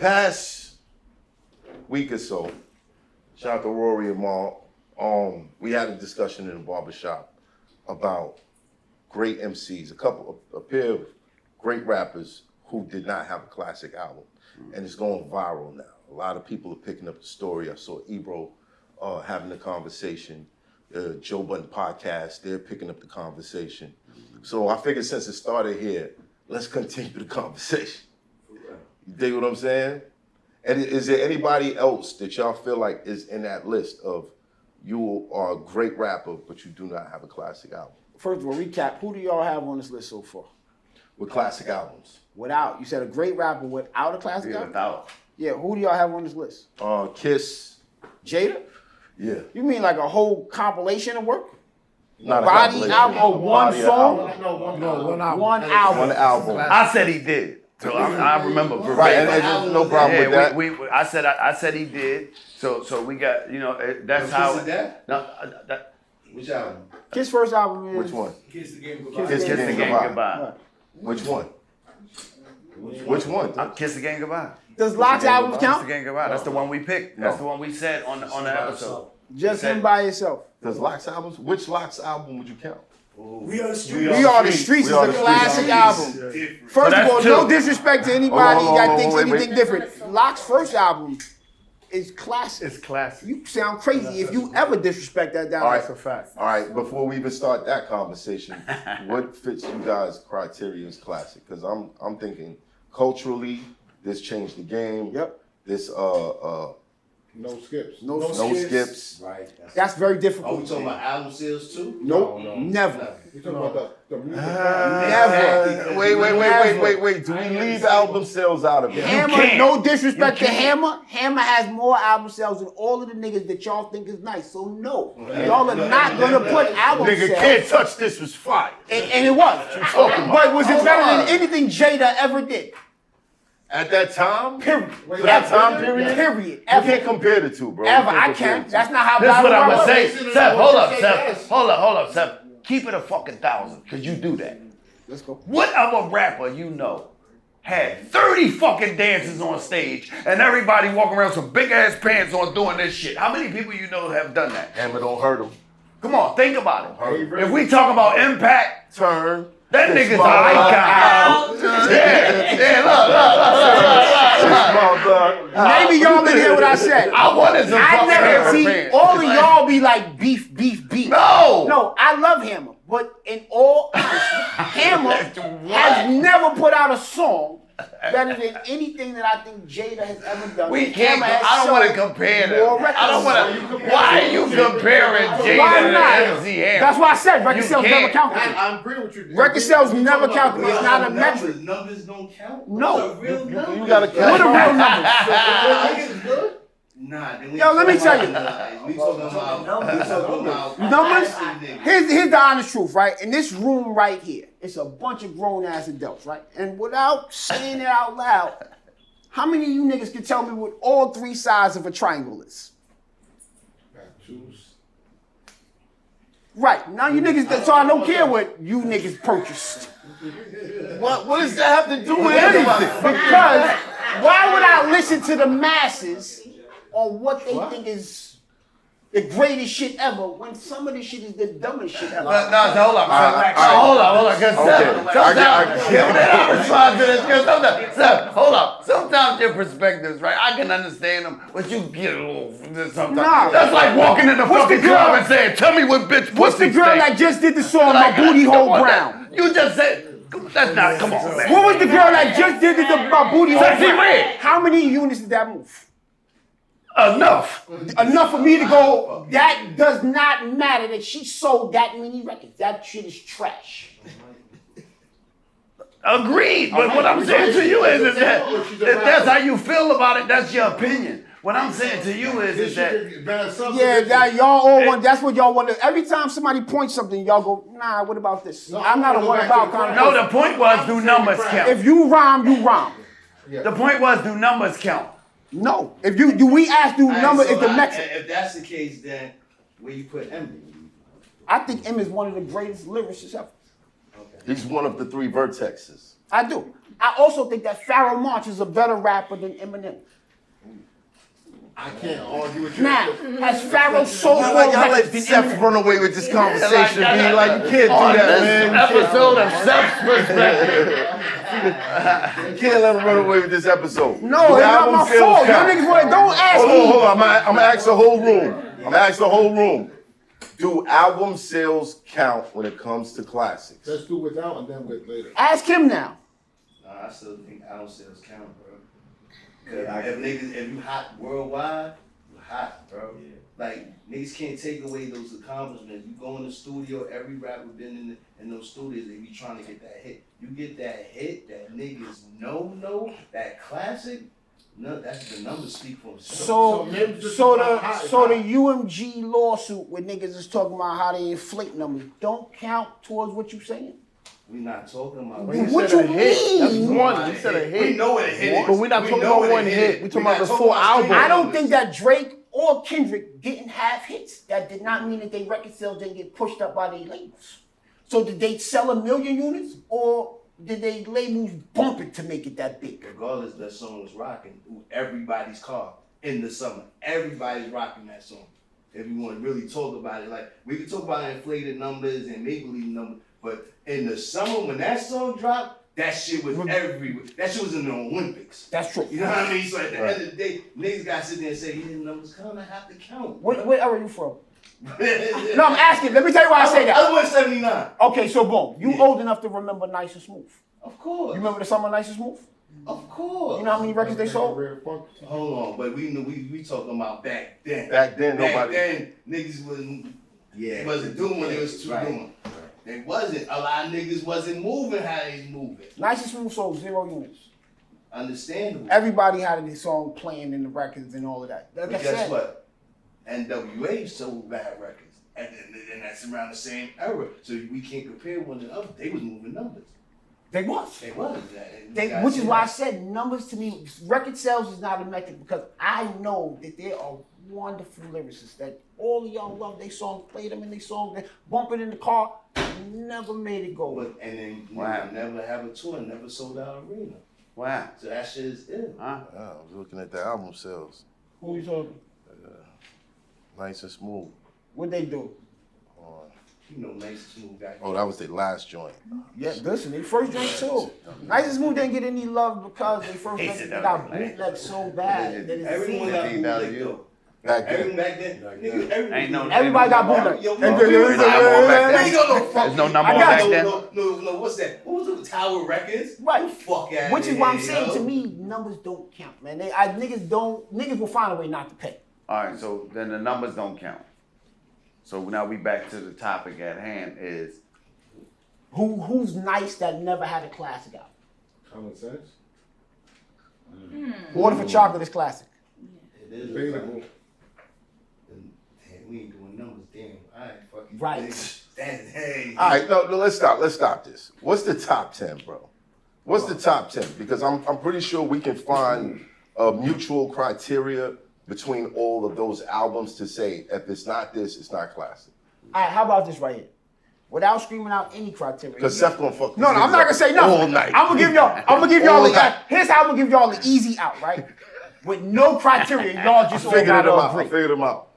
past week or so, shout out to Rory and Mal, we had a discussion in the barbershop about great MCs, a pair of great rappers who did not have a classic album. And it's going viral now. A lot of people are picking up the story. I saw Ebro having the conversation. Joe Budden Podcast, they're picking up the conversation. So I figured since it started here, let's continue the conversation. You dig what I'm saying? And is there anybody else that y'all feel like is in that list of you are a great rapper, but you do not have a classic album? First of all, recap, who do y'all have on this list so far? With classic albums. Without, you said a great rapper without a classic album? Without. Yeah, who do y'all have on this list? Kiss. Jada? Yeah. You mean like a whole compilation of work? Not Body album or one song? One album. One album. One album. I said he did. So I remember. Right, and there's no problem with that. I said he did. So we got, that's how. No, Which album? His first album is... Which one? Kiss the Game Goodbye. Kiss the Game Goodbye. Which one? Which one? Kiss the Game Goodbye. Does Locke's albums Kiss the count? Game Goodbye. That's the one we picked. That's the one we said on the episode. Just him by himself. Does Locke's albums? Which Locke's album would you count? We Are the Streets. We Are the Streets is We Are a the classic album. First of all, no disrespect to anybody that thinks anything different. Locke's first album is classic. It's classic. You sound crazy if you ever disrespect that down. All right. That's a fact. All right, before we even start that conversation, what fits you guys' criteria as classic? Because I'm thinking culturally, this changed the game. Yep. This No skips. No skips. Right. That's very Are difficult. we talking about album sales too? Nope. No. Never. You talking about the music? Never. Wait. Do we leave album sales out of it? Hammer, no disrespect to Hammer. Hammer has more album sales than all of the niggas that y'all think is nice. So no, y'all are not gonna put album Nigga, sales. Can't Touch This was fire. And it was. But was it better than anything Jada ever did? At that time? Period. For that time period? Period. You Ever. can't compare the two, bro. Ever. You I compare can't. the two. That's not how This is what I'm battle gonna works. say. Seth, hold up, Seth. Hold up, Seth. Keep it a fucking 1,000, because you do that. Let's go. What other rapper you know had 30 fucking dances on stage and everybody walking around with some big ass pants on doing this shit? How many people you know have done that? Hammer don't hurt him. Come on, think about it. If we talk about impact, Turn. that nigga's an icon. Look. Maybe y'all didn't hear what I said. I wanted some I fucking never Hammer see fans. all of y'all be like beef. No. I love Hammer, but in all honesty, Hammer has never put out a song better than anything that I think Jada has ever done. We can't. Hammer has I don't want to sold compare more them. I don't records. want to. Why are you comparing Jada Why not? to MC Hammer? That's why I said record You sales never can't. count to me. I'm agreeing with you. Record sales never count to me. It's not a metric. Numbers don't count. No. Those are real numbers. You gotta What are real numbers? Nah. then we Yo, let me talking tell you. about- We talking about Numbers? classic niggas. Here's the honest truth, right? In this room right here, it's a bunch of grown ass adults, right? And without saying it out loud, how many of you niggas can tell me what all three sides of a triangle is? Right. Now you niggas, so I don't care what you niggas purchased. What does that have to do with anything? Because why would I listen to the masses on what they think is the greatest shit ever when some of this shit is the dumbest shit ever? No, hold on. Hold on. I'll respond to this. Seth, hold up. Sometimes your perspectives, right? I can understand them, but you get a little sometimes. Nah. That's like walking in the What's the fucking club girl- and saying, "Tell me what bitch What's the pussy girl stink." that just did the song Like, My Booty come Hole on, Brown? You just said, that's not, come on, man. What was the girl that just did the My Booty Hole Sexy Brown? Red. How many units did that move? Enough. Enough for me to go, that does not matter that she sold that many records. That shit is trash. Agreed. But what I'm saying to you is that if that's how you feel about it, that's your opinion. What I'm saying to you is that Yeah, that y'all all want, that's what y'all want to, every time somebody points something, y'all go, nah, what about this? I'm not a what about kind of no, person. the point was do numbers count. If you rhyme, you rhyme. The point was do numbers count. No. If you, do we ask do number is the metric? If that's the case, then where you put Eminem? I think M is one of the greatest lyricists ever. He's one of the three vertexes. I do. I also think that Pharoah Monch is a better rapper than Eminem. I can't argue with you. Now, has Pharoah sold more Y'all let records than Seth Eminem? run away with this conversation, Yeah, B. Like, you can't do On that, this man. episode of Seth's Perspective. You can't let him run away with this episode. No, Do it's not album my sales fault. Y'all count? niggas want don't ask Hold me. on. I'm gonna ask the whole room. I'm gonna ask the whole room. Do album sales count when it comes to classics? Let's do without and then with later. Ask him now. Nah, I still think album sales count, bro. Cause if you hot worldwide, you hot, bro. Like niggas can't take away those accomplishments. You go in the studio, every rapper been in those studios, they be trying to get that hit. You get that hit, that niggas know, that classic. No, that's the numbers speak for themselves. So the UMG lawsuit where niggas is talking about how they inflate numbers don't count towards what you saying. We not talking about. What you mean? That's one. You said a hit. We know what a hit is. But we're not We talking know about what a one hit hit. is. We're talking We about not the full album. I don't think that Drake or Kendrick didn't have hits. That did not mean that their record sales didn't get pushed up by their labels. So did they sell 1 million units or did they labels bump it to make it that big? Regardless, that song was rocking through everybody's car in the summer. Everybody's rocking that song. If you want to really talk about it, like we can talk about inflated numbers and make-believe numbers, but in the summer when that song dropped, that shit was everywhere. That shit was in the Olympics. That's true. You know what I mean? So at the end of the day, niggas got to sit there and say, these numbers kind of have to count. What era are you from? No, I'm asking. Let me tell you why I say that. I was 79. Okay, so boom. You old enough to remember Nice and Smooth. Of course. You remember the summer Nice and Smooth? Of course. You know how many records they sold? Hold on, but we talking about back then. Back then, Back nobody. then, niggas wasn't doing what they was doing. They wasn't. A lot of niggas wasn't moving how they moving. Nice and Smooth sold 0 units. Understandable. Everybody had a song playing in the records and all of that. Like But I guess said, what? NWA sold bad records. And that's around the same era. So we can't compare one to the other. They was moving numbers. they was. They was. Which is why I said numbers to me, record sales is not a metric because I know that there are wonderful lyricists that all of y'all love their songs, play them in their songs, they bump it in the car, never made it go. And then Wow. never have a tour, never sold out arena. Wow. So that shit is ill. Huh? I was looking at the album sales. Who you talking? Nice and smooth. What they do? You know, nice smooth guy. Oh, that was their last joint. Yeah, listen, they first drink too. Nice and Smooth didn't get any love because they first drink they got bootleg so bad that it's Everyone got $15 bootleg though. Back then. Everyone back then, nigga, Ain't no. everybody got bootleg. Yo, There's no number back then. There's no number I got back you. then. No, what's that? What was it? Tower Records? Right. Fuck out. Which is why I'm saying to me, numbers don't count, man. Niggas will find a way not to pay. All right, so then the numbers don't count. So now we back to the topic at hand is Who's nice that never had a classic out? Common sense. Order for Chocolate is classic. It is Debatable. Damn, we ain't doing numbers. Damn. All right, fuck you. Right. Hey. All right, no, let's stop this. What's the top 10, bro? What's the top 10? Because I'm pretty sure we can find a mutual criteria between all of those albums to say if it's not this, it's not classic. All right, how about this right here? Without screaming out any criteria. Because Seth gonna fuck. No, I'm not gonna say nothing. all night. I'm gonna give y'all All the night. here's how I'm gonna give y'all the easy out, right? With no criteria, y'all just all Figured gotta them out. I agree. figured them out.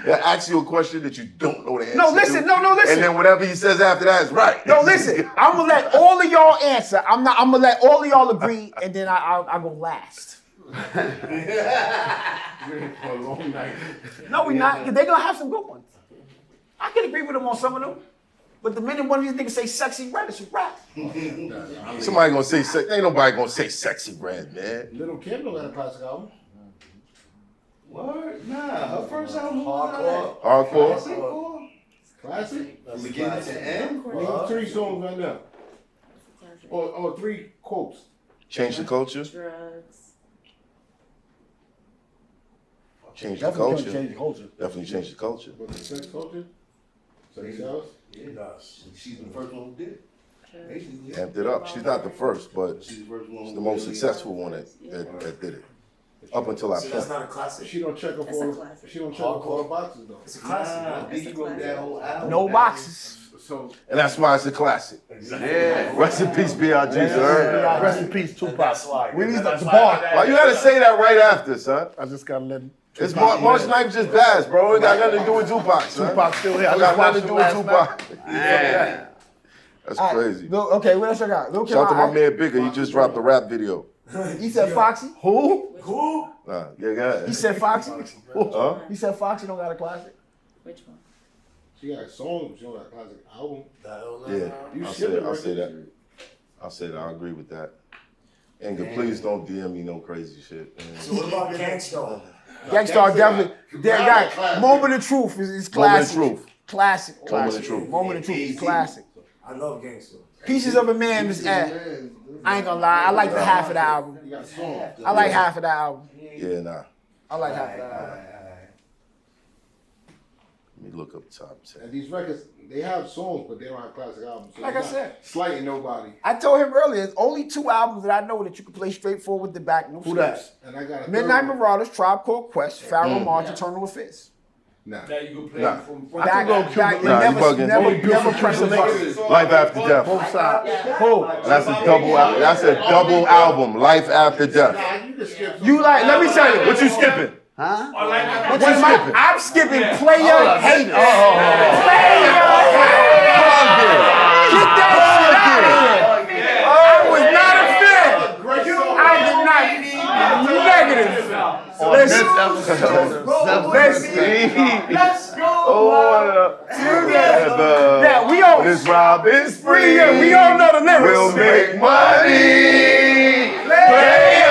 I ask you a question that you don't know the answer No, listen, to, no, listen. And then whatever he says after that is right. No, listen. I'm gonna let all of y'all answer. I'm gonna let all of y'all agree, and then I go last. For a long night. No, we not. Cause they're gonna have some good ones. I can agree with them on some of them. But the minute one of these niggas say sexy red, it's a rap. Somebody gonna say ain't nobody gonna say sexy red, man. Little Kim don't got a classic album. Word? Nah, her first album was Hardcore. Hardcore. Classic? From beginning to end. Well, 3 songs right now. Or 3 quotes. Change the culture. Drugs. Change the Definitely culture. change the culture. Definitely change the culture. But the sex culture? Sex sales? Yeah. She's the first one who did it. Basically. Amped it up. She's not the first, but She's the first one. she's who the most really- successful one that did it. Up until that So that's point. not a classic. She don't check off That's a all. classic. She don't check off all the boxes though. It's a classic. Nah, That's Biggie a wrote that classic. whole album. No back boxes. So And that's why it's a classic. Yeah. Rest in peace, B.I.G. sir. Rest in peace, Tupac. We need the bar. Why you gotta say that right after, son? I just gotta let It's March 9th just passed, bro. It got nothing to do with Tupac, son. Tupac still here. I It got just watched nothing to him do with last night. Tupac. Yeah. That's All right, crazy. Okay, what else I got? Lil' Kim, Shout out to my all right. man Bigger. He just dropped a rap video. He said Foxy. Who? Yeah, go ahead. He said Foxy. Huh? He said Foxy don't got a classic. Which one? she got a song, she don't got a classic album. Yeah, I'll say that. I'll say that. I agree with that. And please don't DM me no crazy shit. Man. So what about Gangstar? Gangstar definitely. That guy. Classic. Moment of Truth is Moment of classic. Truth. Classic. Moment of Truth. Moment of Truth is classic. I love Gangstar. Pieces of a Man is I ain't gonna lie. I like the half of the album. You got a song. I like half of the album. Yeah, nah. I like half of the album. Let me look up top 10. And these records, they have songs, but they don't have classic albums. So Like they're I not said. slighting nobody. I told him earlier, there's only 2 albums that I know that you can play straight forward with the back. No Who that? skips. And I got a Midnight third one. Marauders, Tribe Called Quest, Pharaoh Monch, Eternal Affairs. Nah. Now you can play Nah. from I can go Cuba. Back, Nah, you bugging. never press a button. Life After Death. Both sides. That's a double album. Life After Death. Nah, you can skip You like, let me tell you. What you skipping? Huh? What you skipping? I'm skipping Player Haters. Get Get that shit out of here. I was not a fan. I did not. Negative. Listen. Let's go. Yeah, we all. This Robin's free. Yeah, we all know the lyrics. We'll make money. Play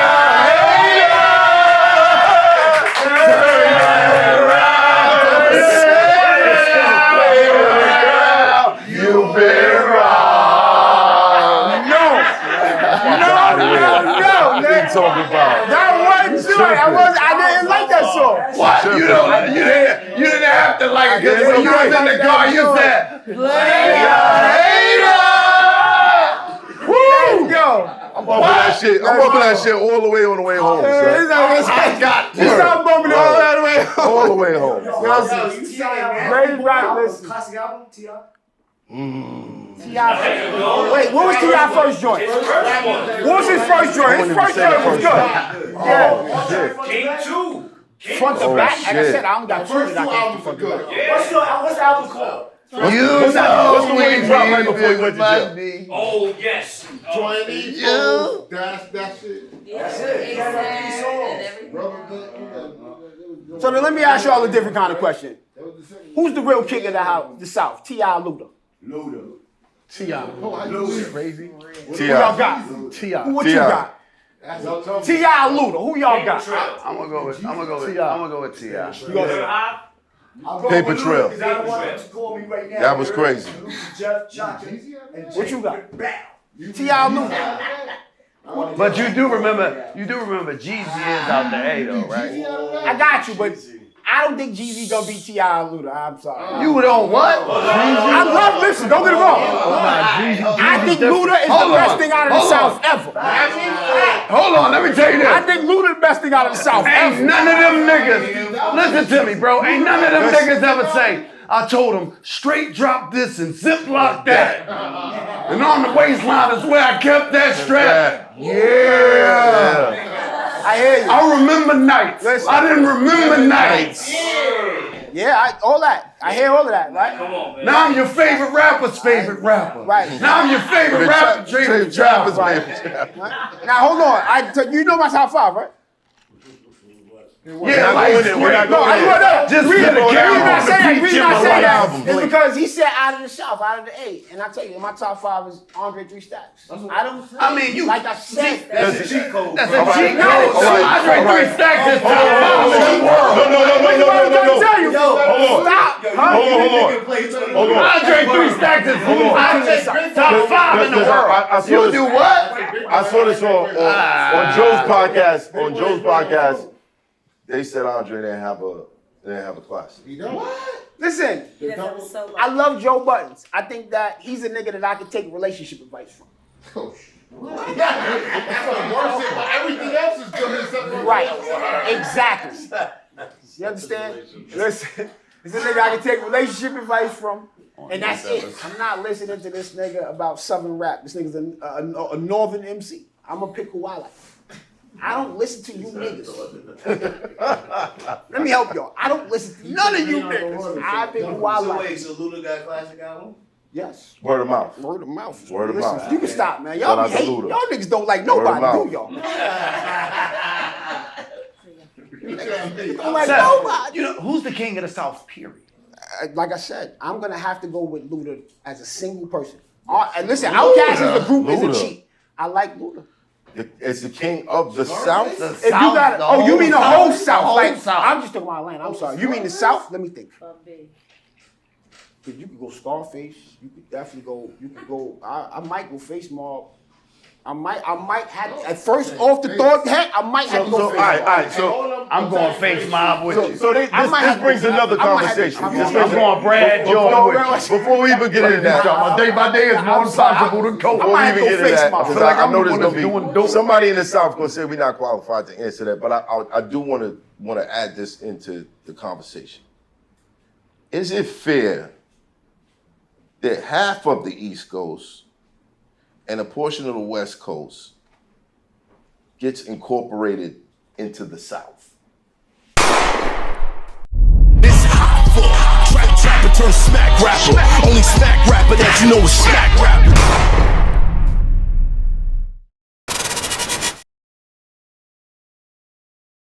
You've been wrong. No. What are you talking about? That wasn't true. I didn't like that song. What? You didn't have to like it because when you was in the car, you said, Woo! Yo. I'm bumping that shit. I'm bumping that shit all the way on the way home, son. I got You start bumping it all that way. All the way home. Great rock, listen. Classic album, T.I.? Wait, what was T.I. first joint? What was his first joint? His first joint was good. Yeah. King 2. Front to Oh, back. Like I shit. said, I don't got two First that two I can albums are good. What's the album called? What's the one you dropped right before you went to jail? Oh, yes. Join these songs, that shit. That's it. So then let me ask y'all a different kind of question. Who's the real king of the South? T.I. or Luda? T.I. Crazy. Who y'all got? T.I. What you got? That's so tough. T.I. or Luda? Who y'all got? I'm gonna go with T.I. You go ahead. Paper Trail. Because I don't want them to call me right now. That was crazy. Jeff Johnson. What you got? T.I. or Luda? But you do remember Jeezy is out the A though, right? I got you, but I don't think Jeezy gonna be T.I. or Luda. I'm sorry. You don't what? I love listen, don't get it wrong. I think Luda is the best thing out of the South ever. Hold on, let me tell you I this. think Luda the best thing out of the South Ain't ever. none of them niggas, listen to me, bro. Ain't none of them niggas ever say, I told them, straight drop this and ziplock that. And on the waistline is where I kept that strap. Yeah. I hear you. I remember nights. Listen. I didn't remember nights. Yeah, all that. I hear all of that, right? Come on, man. Now I'm your favorite rapper's favorite rapper. Right. Now I'm your favorite rapper's favorite rapper. Now hold on. You know my top 5, right? Yeah, like, We're not No, going in. just reason get the camera I on say the that, peach reason in I my say right that album, is please. because he said out of the South, out of the 8. And I tell you, my top 5 is Andre 3 Stacks. I mean, you- like I said, That's a cheat code. That's a All right, cheat all code. right, all Andre right. 3 Stacks is top 5 in the world. No. I'm trying to tell you. Hold on. Stop. Hold on. Andre 3 Stacks is top 5 in the world. You do what? I saw this on Joe's podcast. On Joe's podcast, they said Andre didn't have a class. You know what? Listen, He doesn't have a solo. I love Joe Budden. I think that he's a nigga that I could take relationship advice from. Oh, shit. That's what worse is, but everything else is good except for Right. Exactly. You understand? Listen, he's a nigga I can take relationship advice from. And that's it. I'm not listening to this nigga about Southern rap. This nigga's a Northern MC. I'm gonna pick who I like. I don't listen to you niggas. Let me help y'all. I don't listen to none of you niggas. I pick who I So like. wait, so Luda got a classic album? Yes. Word of mouth. Word of mouth. Word of Listen, mouth. you can stop, man. Shout Y'all out be to hating. Luda. Y'all niggas don't like Word of nobody, mouth. do y'all? Don't Don't like Seth, nobody. you know, who's the king of the South, period? Like I said, I'm gonna have to go with Luda as a single person. And listen, Outkast as a group is Luda. a cheat. I like Luda. It's the king of the South. The If you got, the you mean the whole South? the whole Like South. I'm just talking about Atlanta. I'm sorry. You mean the South? Let me think. You could go Scarface. You could definitely go. You could go. I might go Face Mob. I might have at first off the thought head. I might have to go So, all Face right, Mob. all right. So, I'm going Face Mob with you. so I might this have brings to- another I might have to- conversation. I'm This going- I'm going Brad Jordan with you. Before we even get into that, Day by day is more impossible to cope. before we might even go get into Face that, Mob. because I feel like I I'm know the there's one gonna that's doing be dope. somebody in the South gonna say we're not qualified to answer that, but I do want to add this into the conversation. Is it fair that half of the East Coast and a portion of the West Coast gets incorporated into the South? It's Hoffa. Trapper turn smack rapper. Only smack rapper that you know is smack rapper.